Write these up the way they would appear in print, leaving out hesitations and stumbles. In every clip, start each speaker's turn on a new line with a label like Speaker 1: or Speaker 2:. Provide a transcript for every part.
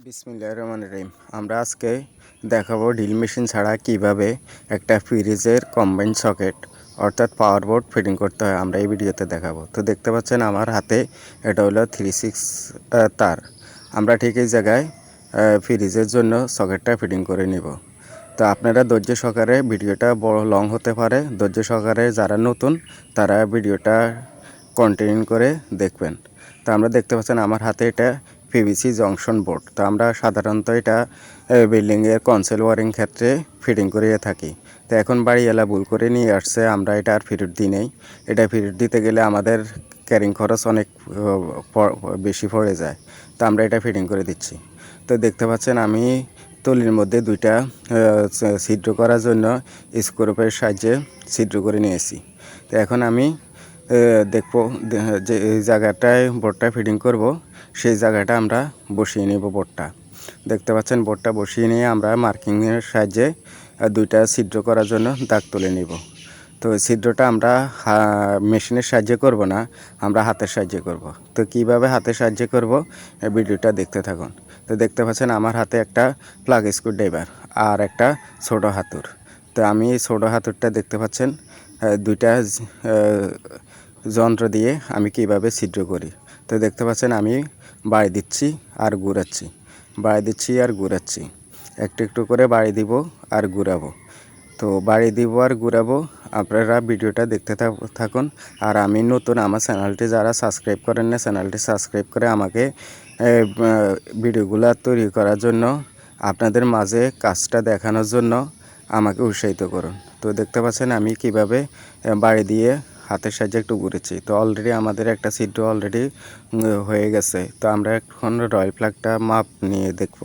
Speaker 1: বিসমিল্লাহির রহমানির রহিম। আমরা আজকে দেখাবো ড্রিল মেশিন ছাড়া কিভাবে একটা ফ্রিজের কম্বাইন্ড সকেট অর্থাৎ পাওয়ার বোর্ড ফিটিং করতে হয়। আমরা এই ভিডিওতে দেখাবো। তো দেখতে পাচ্ছেন আমার হাতে এটা হলো 3/6 তার। আমরা ঠিক এই জায়গায় ফ্রিজের জন্য সকেটটা ফিটিং করে নিব। তো আপনারা ধৈর্য সহকারে, ভিডিওটা বড় লং হতে পারে, ধৈর্য সহকারে যারা নতুন তারা ভিডিওটা কন্টিনিউ করে দেখবেন। তো আমরা দেখতে পাচ্ছেন আমার হাতে এটা পিভিসি জংশন বোর্ড। তো আমরা সাধারণত এটা বিল্ডিংয়ের কনসেল ওয়ারিং ক্ষেত্রে ফিটিং করিয়ে থাকি। তো এখন বাড়িওয়ালা ভুল করে নিয়ে আসছে, আমরা এটা আর ফেরত দিই নেই। এটা ফেরত দিতে গেলে আমাদের ক্যারিং খরচ অনেক বেশি পড়ে যায়। তো আমরা এটা ফিটিং করে দিচ্ছি। তো দেখতে পাচ্ছেন আমি তলির মধ্যে দুইটা ছিদ্র করার জন্য স্ক্রুপের সাহায্যে ছিদ্র করে নিয়েছি। তো এখন আমি দেখবো যে এই জায়গাটায় বোর্ডটা ফিটিং করব, সেই জায়গাটা আমরা বসিয়ে নেব। বোর্ডটা দেখতে পাচ্ছেন, বোর্ডটা বসিয়ে নিয়ে আমরা মার্কিংয়ের সাহায্যে দুইটা ছিদ্র করার জন্য দাগ তুলে নিব। তো ছিদ্রটা আমরা মেশিনের সাহায্যে করব না, আমরা হাতের সাহায্যে করব। তো কিভাবে হাতের সাহায্যে করব ভিডিওটা দেখতে থাকুন। তো দেখতে পাচ্ছেন আমার হাতে একটা প্লাগ স্ক্রুড্রাইভার আর একটা ছোটো হাতুর। তো আমি ছোটো হাতুরটা দেখতে পাচ্ছেন দুইটা যন্ত্র দিয়ে আমি কিভাবে ছিদ্র করি। তো দেখতে পাচ্ছেন আমি বাড়ি দিচ্ছি আর ঘুরাচ্ছি, বাড়ি দিচ্ছি আর ঘুরাচ্ছি, একটু একটু করে বাড়ি দিব আর ঘুরাবো। তো বাড়ি দিব আর ঘুরাবো। আপনারা ভিডিওটা দেখতে থাকুন। আর আমি নতুন, আমার চ্যানেলটি যারা সাবস্ক্রাইব করেন না, চ্যানেলটি সাবস্ক্রাইব করে আমাকে ভিডিওগুলো তৈরি করার জন্য, আপনাদের মাঝে কাজটা দেখানোর জন্য আমাকে উৎসাহিত করুন। তো দেখতে পাচ্ছেন আমি কিভাবে বাড়ি দিয়ে হাতের সাহায্যে একটু ঘুরেছি। তো অলরেডি আমাদের একটা ছিদ্র অলরেডি হয়ে গেছে। তো আমরা এখন রয়্যাল প্লাগটা মাপ নিয়ে দেখব।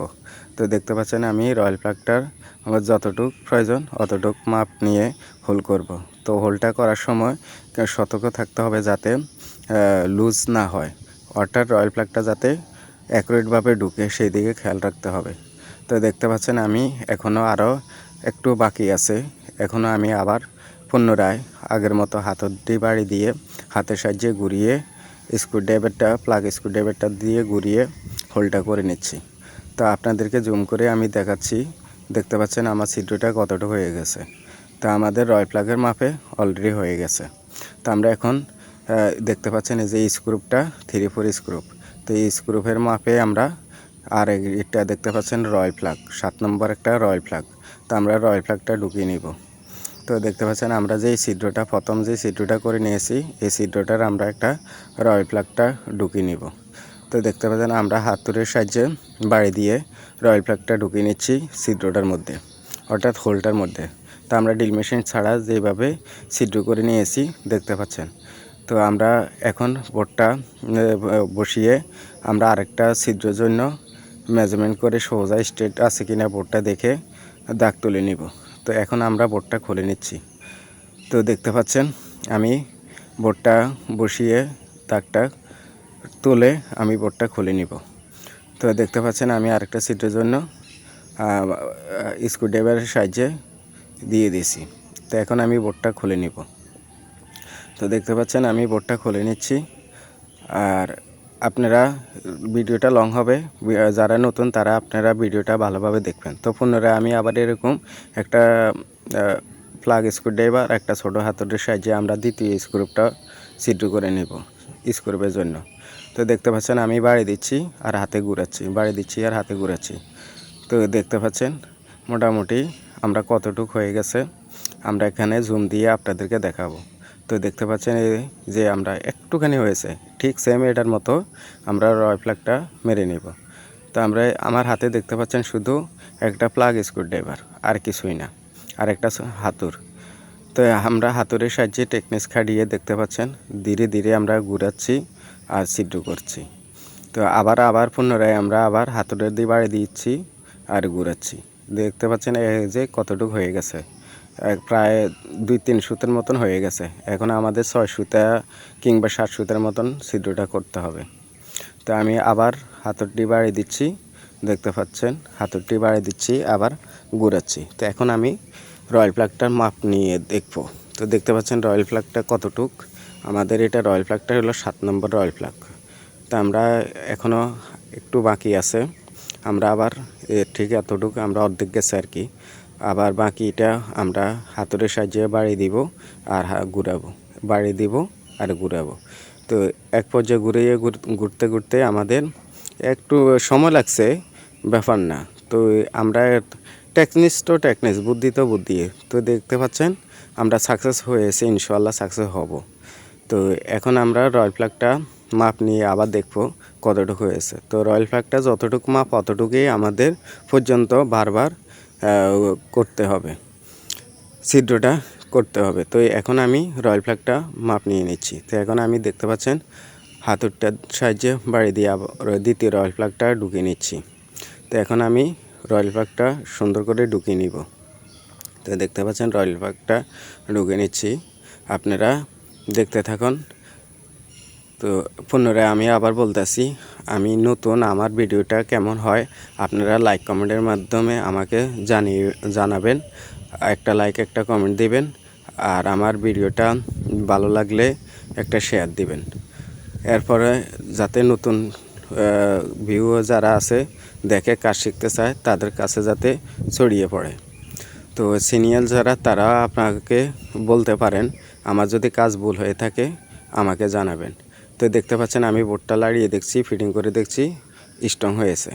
Speaker 1: তো দেখতে পাচ্ছেন আমি রয়্যাল প্লাগটার আমার যতটুকু প্রয়োজন অতটুকু মাপ নিয়ে হোল করব। তো হোলটা করার সময় সতর্ক থাকতে হবে যাতে লুজ না হয়, অর্থাৎ রয়্যাল প্লাগটা যাতে অ্যাকুরেটভাবে ঢুকে সেই দিকে খেয়াল রাখতে হবে। তো দেখতে পাচ্ছেন আমি এখনও আরও একটু বাকি আছে। এখনও আমি আবার পুনরায় আগের মতো হাতুড়ি বাড়ি দিয়ে হাতের সাহায্যে ঘুরিয়ে প্লাগ স্ক্রুড্রাইভারটা দিয়ে ঘুরিয়ে হোলটা করে নিচ্ছি। তো আপনাদেরকে জুম করে আমি দেখাচ্ছি। দেখতে পাচ্ছেন আমার ছিদ্রটা কতটা হয়ে গেছে। তা আমাদের রয়্যাল প্লাগের মাপে অলরেডি হয়ে গেছে। তো আমরা এখন দেখতে পাচ্ছেন এই যে স্ক্রুপটা 3/4 স্ক্রুপ। তো এই স্ক্রুপের মাপে আমরা, আর এটা দেখতে পাচ্ছেন রয়্যাল প্লাগ 7 নম্বর একটা রয়্যাল প্লাগ। তো আমরা রয়্যাল প্লাগটা ঢুকিয়ে নিব। তো দেখতে পাচ্ছেন আমরা যে ছিদ্রটা প্রথম যে ছিদ্রটা করে নিয়েছি, এই ছিদ্রটার আমরা একটা রয়্যাল প্লাগটা ঢুকিয়ে নিব। তো দেখতে পাচ্ছেন আমরা হাতুড়ির সাহায্যে বাড়ি দিয়ে রয়্যাল প্লাগটা ঢুকিয়ে নিচ্ছি ছিদ্রটার মধ্যে, অর্থাৎ হোলটার মধ্যে। তো আমরা ড্রিল মেশিন ছাড়া যেভাবে ছিদ্র করে নিয়েছি দেখতে পাচ্ছেন। তো আমরা এখন বোর্ডটা বসিয়ে আমরা আরেকটা ছিদ্রের জন্য মেজারমেন্ট করে সোজা স্ট্রেট আছে কিনা বোর্ডটা দেখে দাগ তুলে নিব। তো এখন আমরা বোর্ডটা খুলে নিচ্ছি। তো দেখতে পাচ্ছেন আমি বোর্ডটা বসিয়ে দাগটা তুলে আমি বোর্ডটা খুলে নিব। তো দেখতে পাচ্ছেন আমি আরেকটা ছিদ্রের জন্য স্ক্রুড্রাইভারের সাহায্যে দিয়ে দিয়েছি। তো এখন আমি বোর্ডটা খুলে নিব। তো দেখতে পাচ্ছেন আমি বোর্ডটা খুলে নিচ্ছি। আর আপনারা ভিডিওটা লং হবে, যারা নতুন তারা আপনারা ভিডিওটা ভালোভাবে দেখবেন। তো পুনরায় আমি আবার এরকম একটা প্লাগ স্ক্রুড্রাইভার একটা ছোটো হাতুড়ির সাহায্যে আমরা দ্বিতীয় স্ক্রুপটা ছিদ্র করে নেব স্ক্রুপের জন্য। তো দেখতে পাচ্ছেন আমি বাড়ি দিচ্ছি আর হাতে ঘুরাচ্ছি, বাড়ি দিচ্ছি আর হাতে ঘুরাচ্ছি। তো দেখতে পাচ্ছেন মোটামুটি আমরা কতটুক হয়ে গেছে আমরা এখানে জুম দিয়ে আপনাদেরকে দেখাবো। তো দেখতে পাচ্ছেন এই যে আমরা একটুখানি হয়েছে, ঠিক সেম এটার মতো আমরা রয়্যাল প্লাগটা মেরে নেব। তো আমার হাতে দেখতে পাচ্ছেন শুধু একটা প্লাগ স্ক্রুড্রাইভার, আর কিছুই না, আর একটা হাতুর। তো আমরা হাতুড়ের সাহায্যে টেকনিক খাটিয়ে দেখতে পাচ্ছেন ধীরে ধীরে আমরা ঘুরাচ্ছি আর ছিদ্র করছি। তো আবার পুনরায় আমরা আবার হাতুড়ের দিয়ে বাড়ি দিচ্ছি আর ঘুরাচ্ছি। দেখতে পাচ্ছেন এই যে কতটুকু হয়ে গেছে, প্রায় 2-3 সুতের মতন হয়ে গেছে। এখন আমাদের 6 সুতা কিংবা 7 সুতার মতন ছিদ্রটা করতে হবে। তো আমি আবার হাতুড়ি বাড়ি দিচ্ছি, দেখতে পাচ্ছেন হাতুড়ি বাড়ি দিচ্ছি আবার ঘুরাচ্ছি। তো এখন আমি রয়্যাল প্লাগটার মাপ নিয়ে দেখব। তো দেখতে পাচ্ছেন রয়্যাল প্লাগটা কতটুক, আমাদের এটা রয়্যাল প্লাগটা হলো 7 নম্বর রয়্যাল প্লাগ। তো আমরা এখনও একটু বাকি আছে, আমরা আবার ঠিক এতটুকু আমরা অর্ধেক গেছে আর কি, আবার বাকিটা আমরা হাতুড়ের সাহায্যে বাড়ি দিব আর ঘুরাবো, বাড়ি দিব আর ঘুরাবো। তো এক পর্যায়ে ঘুরতে ঘুরতে আমাদের একটু সময় লাগছে, ব্যাপার না। তো আমরা টেকনিক্স বুদ্ধি তো বুদ্ধি, তো দেখতে পাচ্ছেন আমরা সাকসেস হয়েছি, ইনশাল্লাহ সাকসেস হব। তো এখন আমরা রয়্যাল ফ্ল্যাগটা মাপ নিয়ে আবার দেখব কতটুকু হয়েছে। তো রয়্যাল ফ্ল্যাগটা যতটুকু মাপ অতটুকুই আমাদের পর্যন্ত বারবার করতে হবে, ছিদ্রটা করতে হবে। তো এখন আমি রয়্যাল ফ্ল্যাগটা মাপ নিয়ে নিচ্ছি। তো এখন আমি দেখতে পাচ্ছেন হাতুড়টার সাহায্যে বাড়ি দিয়ে দ্বিতীয় রয়্যাল ফ্ল্যাগটা ঢুকিয়ে নিচ্ছি। তো এখন আমি রয়্যাল ফ্ল্যাগটা সুন্দর করে ঢুকিয়ে নিব। তো দেখতে পাচ্ছেন রয়্যাল ফ্ল্যাগটা ঢুকিয়ে নিচ্ছি, আপনারা দেখতে থাকুন। তো পুনরায় আমি আবার বলতেছি, আমি নতুন, আমার ভিডিওটা কেমন হয় আপনারা লাইক কমেন্টের মাধ্যমে আমাকে জানাবেন। একটা লাইক একটা কমেন্ট দিবেন, আর আমার ভিডিওটা ভালো লাগলে একটা শেয়ার দিবেন। এরপরে যাতে নতুন ভিউ যারা আছে দেখে কাজ শিখতে চায় তাদের কাছে যাতে ছড়িয়ে পড়ে। তো সিনিয়র যারা তারা আপনাকে বলতে পারেন, আমার যদি কাজ ভুল হয়ে থাকে আমাকে জানাবেন। তো দেখতে পাচ্ছেন আমি বোর্ডটা লাড়িয়ে দেখছি, ফিটিং করে দেখছি, স্ট্রং হয়েছে,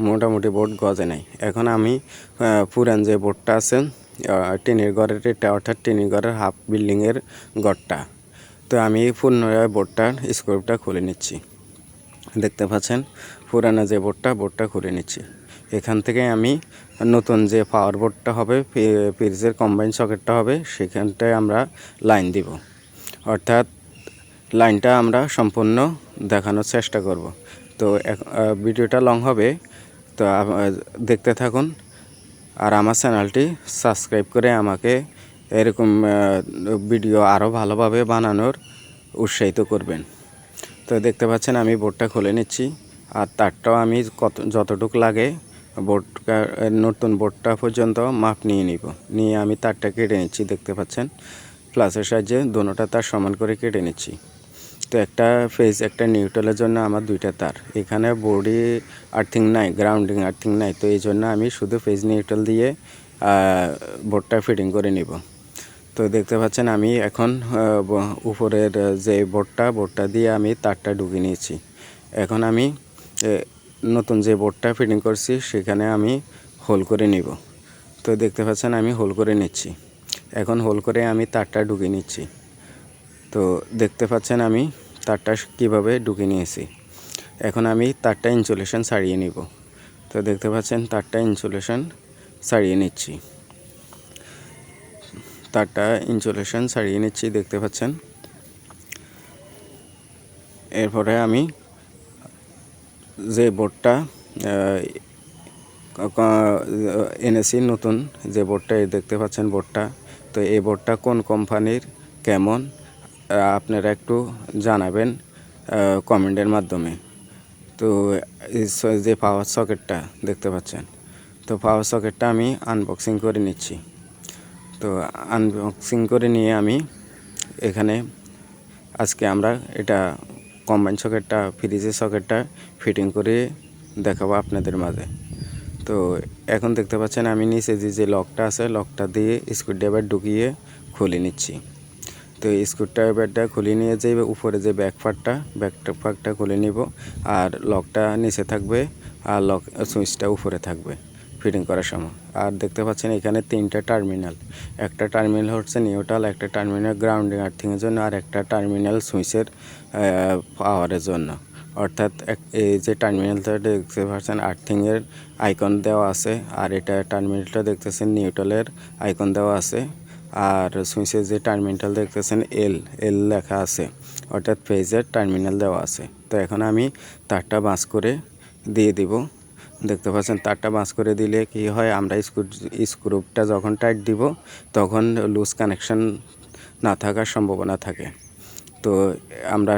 Speaker 1: মোটামুটি বোর্ড গজে নাই। এখন আমি পুরান যে বোর্ডটা আছে টিনের ঘরের, এটা অর্থাৎ টিনের ঘরের হাফ বিল্ডিংয়ের ঘরটা, তো আমি পুনরায় বোর্ডটার স্ক্রুটা খুলে নিচ্ছি। দেখতে পাচ্ছেন পুরানো যে বোর্ডটা খুলে নিচ্ছি। এখান থেকে আমি নতুন যে পাওয়ার বোর্ডটা হবে, ফ্রিজের কম্বাইন সকেটটা হবে, সেখানটায় আমরা লাইন দিব, অর্থাৎ লাইনটা আমরা সম্পূর্ণ দেখানোর চেষ্টা করব। তো ভিডিওটা লং হবে, তো দেখতে থাকুন। আর আমার চ্যানেলটি সাবস্ক্রাইব করে আমাকে এরকম ভিডিও আরও ভালোভাবে বানানোর উৎসাহিত করবেন। তো দেখতে পাচ্ছেন আমি বোর্ডটা খুলে নিচ্ছি, আর তারটাও আমি যতটুকু লাগে নতুন বোর্ডটা পর্যন্ত মাপ নিয়ে আমি তারটা কেটে নিচ্ছি। দেখতে পাচ্ছেন প্লাসের সাহায্যে দোনোটা তার সমান করে কেটে নিচ্ছি। তো একটা ফেজ একটা নিউট্রালের জন্য আমার দুইটা তার, এখানে বডি আর্থিং নাই, গ্রাউন্ডিং আর্থিং নাই, তো এই জন্য আমি শুধু ফেজ নিউট্রাল দিয়ে বোর্ডটা ফিটিং করে নিব। তো দেখতে পাচ্ছেন আমি এখন উপরের যে বোর্ডটা দিয়ে আমি তারটা ঢুকিয়ে নিয়েছি। এখন আমি নতুন যে বোর্ডটা ফিটিং করছি সেখানে আমি হোল করে নিব। তো দেখতে পাচ্ছেন আমি হোল করে নিচ্ছি। এখন হোল করে আমি তারটা ঢুকিয়ে নিচ্ছি। তো দেখতে পাচ্ছেন আমি তারটা কীভাবে ঢুকিয়ে নিয়েছি। এখন আমি তারটা ইনসুলেশন ছাড়িয়ে নিব। তো দেখতে পাচ্ছেন তারটা ইনসুলেশন ছাড়িয়ে নিচ্ছি, তারটা ইনসুলেশন ছাড়িয়ে নিচ্ছি দেখতে পাচ্ছেন। এরপরে আমি যে বোর্ডটা এনেছি নতুন যে বোর্ডটা, দেখতে পাচ্ছেন বোর্ডটা, তো এই বোর্ডটা কোন কোম্পানির কেমন আপনারা একটু জানাবেন কমেন্টের মাধ্যমে। তো যে পাওয়ার সকেটটা দেখতে পাচ্ছেন, তো পাওয়ার সকেটটা আমি আনবক্সিং করে নিচ্ছি। তো আনবক্সিং করে নিয়ে আমি এখানে আজকে আমরা এটা কম্বাইন সকেটটা, ফ্রিজের সকেটটা ফিটিং করে দেখাবো আপনাদের মাঝে। তো এখন দেখতে পাচ্ছেন আমি নিচে যে লকটা আছে, লকটা দিয়ে স্ক্রুড্রাইভার ঢুকিয়ে খুলে নিচ্ছি। তো স্ক্রুড্রাইভারটা খুলে নিয়ে যে উপরে যে ব্যাক পার্টটা খুলে নিব, আর লকটা নিচে থাকবে আর লক সুইচটা উপরে থাকবে ফিটিং করার সময়। আর দেখতে পাচ্ছেন এখানে তিনটা টার্মিনাল, একটা টার্মিনাল হচ্ছে নিউট্রাল, একটা টার্মিনাল গ্রাউন্ডিং আর্থিংয়ের জন্য, আর একটা টার্মিনাল সুইচের পাওয়ারের জন্য। অর্থাৎ এই যে টার্মিনালটা দেখতে পাচ্ছেন আর্থিংয়ের আইকন দেওয়া আছে, আর এটা টার্মিনালটা দেখতেছেন নিউট্রালের আইকন দেওয়া আছে, আর সুইচের যে টার্মিনাল দেখতেছেন এল লেখা আছে, অর্থাৎ ফেজের টার্মিনাল দেওয়া আছে। তো এখন আমি তারটা বাঁচ করে দিয়ে দিব। দেখতে পাচ্ছেন তারটা বাঁচ করে দিলে কি হয়, আমরা স্ক্রুটা যখন টাইট দিব তখন লুজ কানেকশন না থাকার সম্ভাবনা থাকে। তো আমরা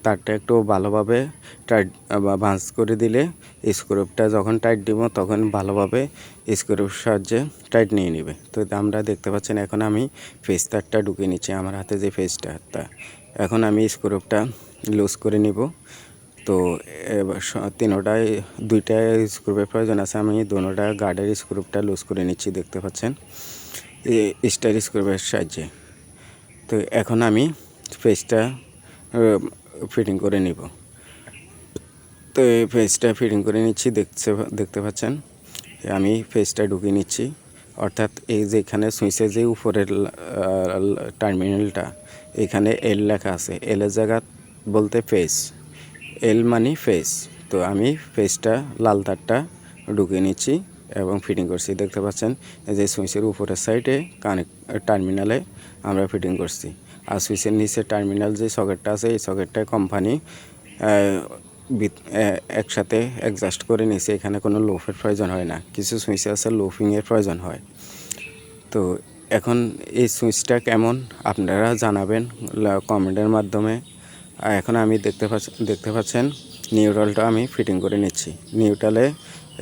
Speaker 1: তারটা একটু ভালোভাবে টাইট ভাঁজ করে দিলে স্ক্রুটা যখন টাইট দিব তখন ভালোভাবে স্ক্রুর সাহায্যে টাইট নিয়ে নেবে। তো আমরা দেখতে পাচ্ছেন এখন আমি ফেজ তারটা ঢুকিয়ে নিচ্ছি আমার হাতে যে ফেজটা, এখন আমি স্ক্রুটা লুজ করে নিব। তো তো তিনোটায় দুইটা স্ক্রুপের প্রয়োজন আছে। আমি দোনোটা গার্ডের স্ক্রুপটা লুজ করে নিচ্ছি, দেখতে পাচ্ছেন স্টার স্ক্রুপের সাহায্যে। তো এখন আমি ফেসটা ফিটিং করে নিব। তো এই ফেসটা ফিটিং করে নিচ্ছি, দেখতে পাচ্ছেন আমি ফেসটা ঢুকিয়ে নিচ্ছি। অর্থাৎ এই যে এখানে সুইচের যে উপরের টার্মিনালটা, এখানে এল লেখা আছে, এলের জায়গা বলতে ফেস, এল মানে ফেস। তো আমি ফেসটা লাল তারটা ঢুকিয়ে নিচ্ছি এবং ফিটিং করছি, দেখতে পাচ্ছেন এই যে সুইচের উপরের সাইডে টার্মিনালে আমরা ফিটিং করছি। আর সুইচের নিচে টার্মিনাল যে সকেটটা আছে, এই সকেটটা কোম্পানি একসাথে অ্যাডজাস্ট করে নিয়েছে। এখানে কোনো লোফের প্রয়োজন হয় না, কিছু সুইচে আছে লোফিংয়ের প্রয়োজন হয়। তো এখন এই সুইচটা কেমন আপনারা জানাবেন কমেন্টের মাধ্যমে। এখন আমি দেখতে পাচ্ছেন নিউট্রালটা আমি ফিটিং করে নিচ্ছি। নিউট্রালে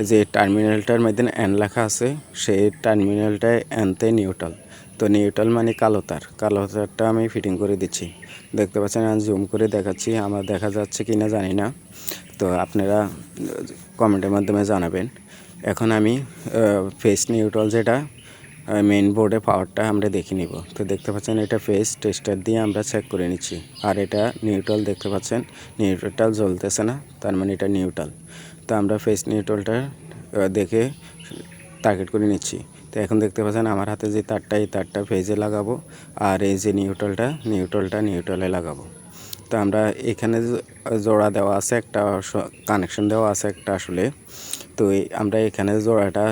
Speaker 1: যে টার্মিনালটার মধ্যে এন লেখা আছে, সেই টার্মিনালটায় এনতে নিউট্রাল। তো নিউট্রাল মানে কালো তারটা আমি ফিটিং করে দিচ্ছি, দেখতে পাচ্ছেন। আমি জুম করে দেখাচ্ছি, আমার দেখা যাচ্ছে কি না জানি না, তো আপনারা কমেন্টের মাধ্যমে জানাবেন। এখন আমি ফেস নিউট্রাল যেটা মেইন বোর্ডে পাওয়ারটা আমরা দেখে নিব। তো দেখতে পাচ্ছেন এটা ফেস টেস্টার দিয়ে আমরা চেক করে নিচ্ছি। আর এটা নিউট্রাল, দেখতে পাচ্ছেন নিউট্রালটা জ্বলতেছে না, তার মানে এটা নিউট্রাল। তো আমরা ফেস নিউট্রালটা দেখে টার্গেট করে নিচ্ছি। তো এখন দেখতে পাচ্ছেন আমার হাতে যে তারটা, এই তারটা ফেজে লাগাবো, আর এই যে নিউট্রালটা নিউট্রালে লাগাবো। তো আমরা এখানে জোড়া দেওয়া আছে একটা, কানেকশন দেওয়া আছে একটা আসলে। তো আমরা এখানে জোড়াটা,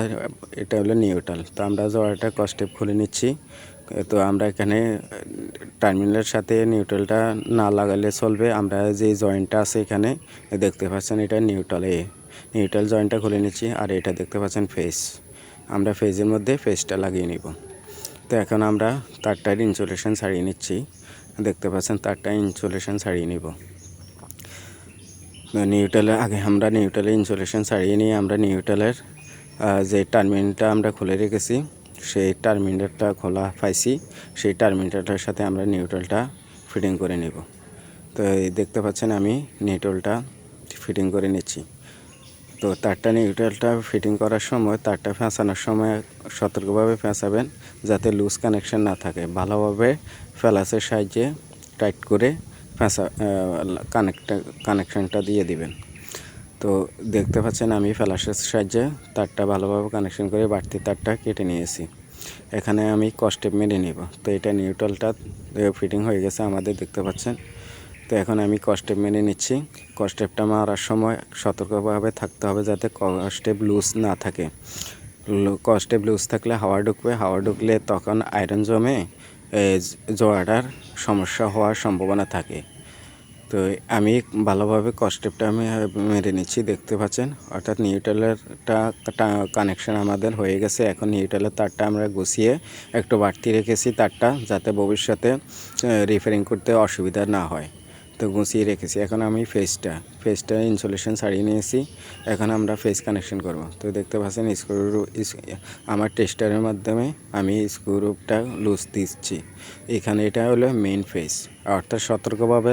Speaker 1: এটা হলো নিউট্রাল। তো আমরা জোড়াটা কস্টেপ খুলে নিচ্ছি। তো আমরা এখানে টার্মিনালের সাথে নিউট্রালটা না লাগালে চলবে। আমরা যে জয়েন্টটা আছে এখানে দেখতে পাচ্ছেন, এটা নিউট্রাল জয়েন্টটা খুলে নিচ্ছি। আর এটা দেখতে পাচ্ছেন ফেস, আমরা ফেজের মধ্যে ফেসটা লাগিয়ে নিব। তো এখন আমরা তারটার ইনসুলেশন ছাড়িয়ে নিচ্ছি, দেখতে পাচ্ছেন তারটা ইনসুলেশন ছাড়িয়ে নিব। নিউট্রালের আগে আমরা নিউট্রালের ইনসুলেশন ছাড়িয়ে নিয়ে আমরা নিউট্রালের যে টার্মিনালটা আমরা খুলে রেখেছি, সেই টার্মিনালটা খোলা পাইছি, সেই টার্মিনালটার সাথে আমরা নিউট্রালটা ফিটিং করে নেব। তো দেখতে পাচ্ছেন আমি নিউট্রালটা ফিটিং করে নিচ্ছি। তো তারটা নিউট্রালটা ফিটিং করার সময়, তারটা ফেঁসানোর সময় সতর্কভাবে ফেঁসাবেন, যাতে লুজ কানেকশন না থাকে। ভালোভাবে ফ্ল্যাশের সাহায্যে টাইট করে কানেকশনটা দিয়ে দিবেন। তো দেখতে পাচ্ছেন আমি ফ্ল্যাশের সাহায্যে তারটা ভালোভাবে কানেকশন করে বাড়তি তারটা কেটে নিয়েছি। এখানে আমি কস্টেপ মেরে নেব। তো এটা নিউট্রালটা ফিটিং হয়ে গেছে আমাদের, দেখতে পাচ্ছেন। তো এখন আমি কস্টেপ মেনে নিচ্ছি। কস্টেপটা মারার সময় সতর্কভাবে থাকতে হবে, যাতে কস্টেপ লুজ না থাকে। কস্টেপ লুজ থাকলে হাওয়া ঢুকবে, হাওয়া ঢুকলে তখন আয়রন জমে জোড়াটার সমস্যা হওয়ার সম্ভাবনা থাকে। তো আমি ভালোভাবে কস্টেপটা আমি মেরে নিচ্ছি, দেখতে পাচ্ছেন। অর্থাৎ নিউট্রালেরটা কানেকশন আমাদের হয়ে গেছে। এখন নিউট্রালের তারটা আমরা গুছিয়ে একটু বাড়তি রেখেছি তারটা, যাতে ভবিষ্যতে রিপেয়ারিং করতে অসুবিধা না হয়। তো গুছিয়ে রেখেছি। এখন আমি ফেসটা ইনসুলেশন ছাড়িয়ে নিয়েছি। এখন আমরা ফেস কানেকশন করব। তো দেখতে পাচ্ছেন আমার টেস্টারের মাধ্যমে আমি স্ক্রুটা লুজ দিচ্ছি। এখানে এটা হলো মেইন ফেস, অর্থাৎ সতর্কভাবে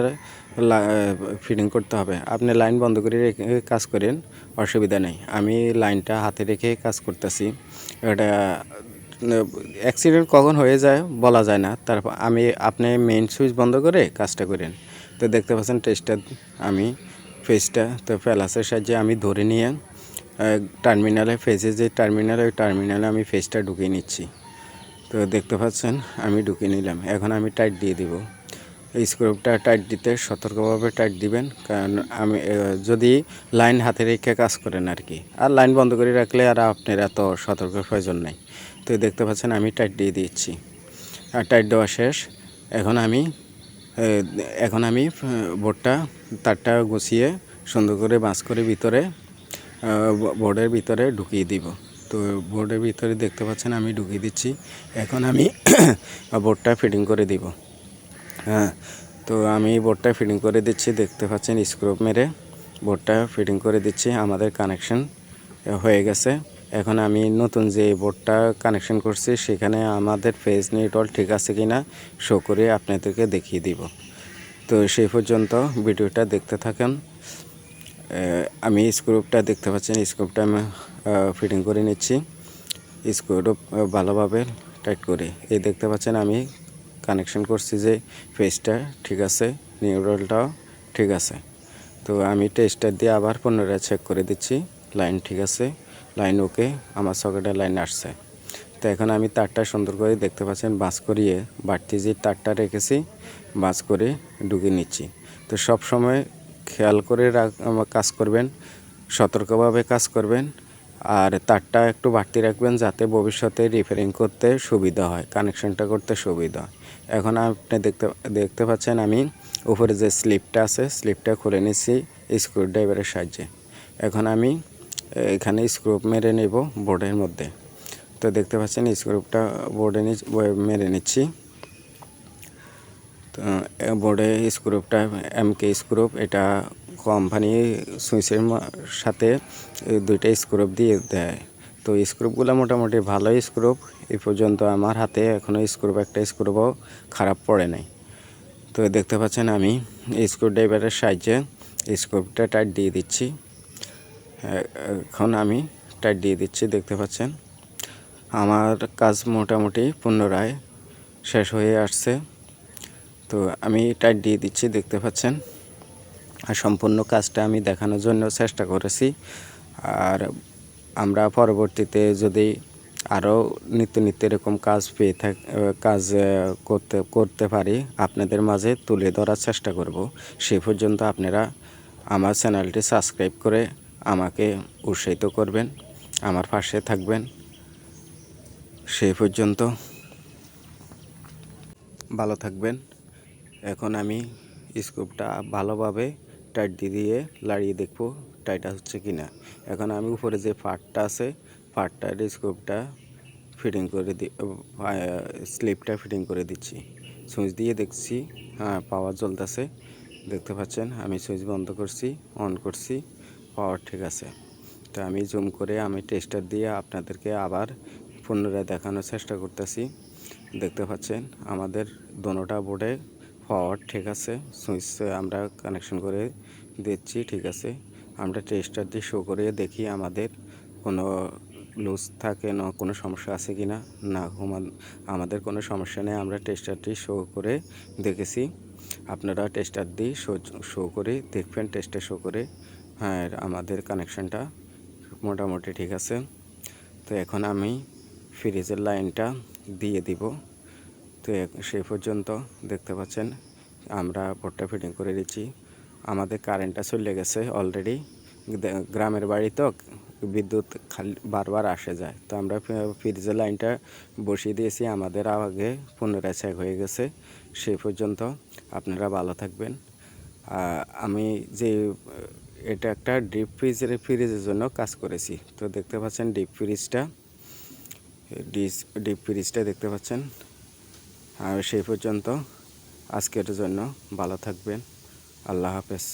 Speaker 1: ফিটিং করতে হবে। আপনি লাইন বন্ধ করে রেখে কাজ করেন, অসুবিধা নেই। আমি লাইনটা হাতে রেখে কাজ করতেছি। এটা অ্যাক্সিডেন্ট কখন হয়ে যায় বলা যায় না। তারপর আপনি মেইন সুইচ বন্ধ করে কাজটা করেন। তো দেখতে পাচ্ছেন টেস্টার আমি ফেসটা, তো ফ্ল্যাশের সাহায্যে আমি ধরে নিয়ে টার্মিনালে, ফেসে যে টার্মিনাল, ওই টার্মিনালে আমি ফেসটা ঢুকিয়ে নিচ্ছি। তো দেখতে পাচ্ছেন আমি ঢুকিয়ে নিলাম। এখন আমি টাইট দিয়ে দিব। এই স্ক্রুটা টাইট দিতে সতর্কভাবে টাইট দিবেন, কারণ আমি যদি লাইন হাতে রেখে কাজ করেন আর কি। আর লাইন বন্ধ করে রাখলে আর আপনার এত সতর্কের প্রয়োজন নেই। তো দেখতে পাচ্ছেন আমি টাইট দিয়ে দিচ্ছি। আর টাইট দেওয়া শেষ। এখন আমি বোর্ডটা তারটা গুছিয়ে সুন্দর করে বাঁশ করে ভিতরে বোর্ডের ভিতরে ঢুকিয়ে দিব। তো বোর্ডের ভিতরে দেখতে পাচ্ছেন আমি ঢুকিয়ে দিচ্ছি। এখন আমি বোর্ডটা ফিটিং করে দিব। হ্যাঁ, তো আমি বোর্ডটা ফিটিং করে দিচ্ছি, দেখতে পাচ্ছেন স্ক্রু মেরে বোর্ডটা ফিটিং করে দিচ্ছি। আমাদের কানেকশন হয়ে গেছে। এখন আমি নতুন যে বোর্ডটা কানেকশন করছি, সেখানে আমাদের ফেজ নিউট্রাল ঠিক আছে কিনা শো করে আপনাদেরকে দেখিয়ে দিব। তো সেই পর্যন্ত ভিডিওটা দেখতে থাকেন। আমি স্ক্রুপটা দেখতে পাচ্ছেন, স্ক্রুপটা আমি ফিটিং করে নিচ্ছি। স্ক্রুটা ভালোভাবে টাইট করে এই দেখতে পাচ্ছেন আমি কানেকশন করছি যে ফেসটা ঠিক আছে, নিউট্রালটাও ঠিক আছে। তো আমি টেস্টার দিয়ে আবার পুনরায় চেক করে দিচ্ছি লাইন ঠিক আছে, লাইন ওকে, আমার সকেটের লাইন আসছে। তো এখন আমি তারটা সুন্দর করে দেখতে পাচ্ছেন বাস করিয়ে বাড়তি যে তারটা রেখেছি বাস করে ঢুকিয়ে নিচ্ছি। তো সব সময় খেয়াল করে কাজ করবেন, সতর্কভাবে কাজ করবেন, আর তারটা একটু বাড়তি রাখবেন যাতে ভবিষ্যতে রিপেয়ারিং করতে সুবিধা হয়, কানেকশনটা করতে সুবিধা হয়। এখন আপনি দেখতে পাচ্ছেন আমি উপরে যে স্লিপটা আছে স্লিপটা খুলে নিচ্ছি স্ক্রু ড্রাইভারের সাহায্যে। এখন আমি এখানে স্ক্রু মেরে নেব বোর্ডের মধ্যে। তো দেখতে পাচ্ছেন স্ক্রুপটা বোর্ডে মেরে নিচ্ছি। তো বোর্ডে স্ক্রুপটা এমকে স্ক্রুপ, এটা কোম্পানি সুইচের সাথে দুইটা স্ক্রুপ দিয়ে দেয়। তো স্ক্রুপগুলো মোটামুটি ভালো স্ক্রুপ, এই পর্যন্ত আমার হাতে এখনও স্ক্রুপ একটা স্ক্রুপও খারাপ পড়ে নাই। তো দেখতে পাচ্ছেন আমি স্ক্রু ড্রাইভারের সাহায্যে স্ক্রুপটা টাইট দিয়ে দিচ্ছি। এখন আমি টাইট দিয়ে দিচ্ছি, দেখতে পাচ্ছেন আমার কাজ মোটামুটি পুনরায় শেষ হয়ে আসছে। তো আমি টাইট দিয়ে দিচ্ছি, দেখতে পাচ্ছেন। আর সম্পূর্ণ কাজটা আমি দেখানোর জন্য চেষ্টা করেছি। আর আমরা পরবর্তীতে যদি আরও নিত্য নিত্য এরকম কাজ কাজ করতে পারি আপনাদের মাঝে তুলে ধরার চেষ্টা করব। সে পর্যন্ত আপনারা আমার চ্যানেলটি সাবস্ক্রাইব করে আমাকে উৎসাহিত করবেন, আমার পাশে থাকবেন। সেই পর্যন্ত ভালো থাকবেন। এখন আমি স্ক্রুপটা ভালোভাবে টাইট দিয়ে লাড়িয়ে দেখব টাইট হচ্ছে কি না। এখন আমি উপরে যে পার্টটা আছে পার্টটার স্ক্রুপটা ফিটিং করে স্লিপটা ফিটিং করে দিচ্ছি। সুইচ দিয়ে দেখছি, হ্যাঁ পাওয়ার জ্বলতেছে, দেখতে পাচ্ছেন। আমি সুইচ বন্ধ করছি, অন করছি, পাওয়ার ঠিক আছে। তো আমি জুম করে আমি টেস্টার দিয়ে আপনাদেরকে আবার পুনরায় দেখানোর চেষ্টা করতেছি। দেখতে পাচ্ছেন আমাদের দোনোটা বোর্ডে পাওয়ার ঠিক আছে, সুইচ আমরা কানেকশন করে দিচ্ছি ঠিক আছে। আমরা টেস্টার দিয়ে শো করে দেখি আমাদের কোনো লুজ থাকে না, কোনো সমস্যা আছে কি না। না, আমাদের কোনো সমস্যা নেই, আমরা টেস্টারটি শো করে দেখেছি। আপনারা টেস্টার দিয়ে শো করে দেখবেন, টেস্টার শো করে হ্যাঁ আমাদের কানেকশানটা মোটামুটি ঠিক আছে। তো এখন আমি ফ্রিজের লাইনটা দিয়ে দিব। তো সেই পর্যন্ত দেখতে পাচ্ছেন আমরা বোর্ডটা ফিটিং করে দিচ্ছি। আমাদের কারেন্টটা চলে গেছে অলরেডি, গ্রামের বাড়ি তো বিদ্যুৎ বারবার আসে যায়। তো আমরা ফ্রিজের লাইনটা বসিয়ে দিয়েছি, আমাদের আগে পুনরায় চেক হয়ে গেছে। সেই পর্যন্ত আপনারা ভালো থাকবেন। আমি যে এটা একটা ফ্রিজের জন্য কাজ করেছি। তো দেখতে পাচ্ছেন ডিপ ফ্রিজটা দেখতে পাচ্ছেন। আর সেই পর্যন্ত আজকের জন্য ভালো থাকবেন। আল্লাহ হাফেজ।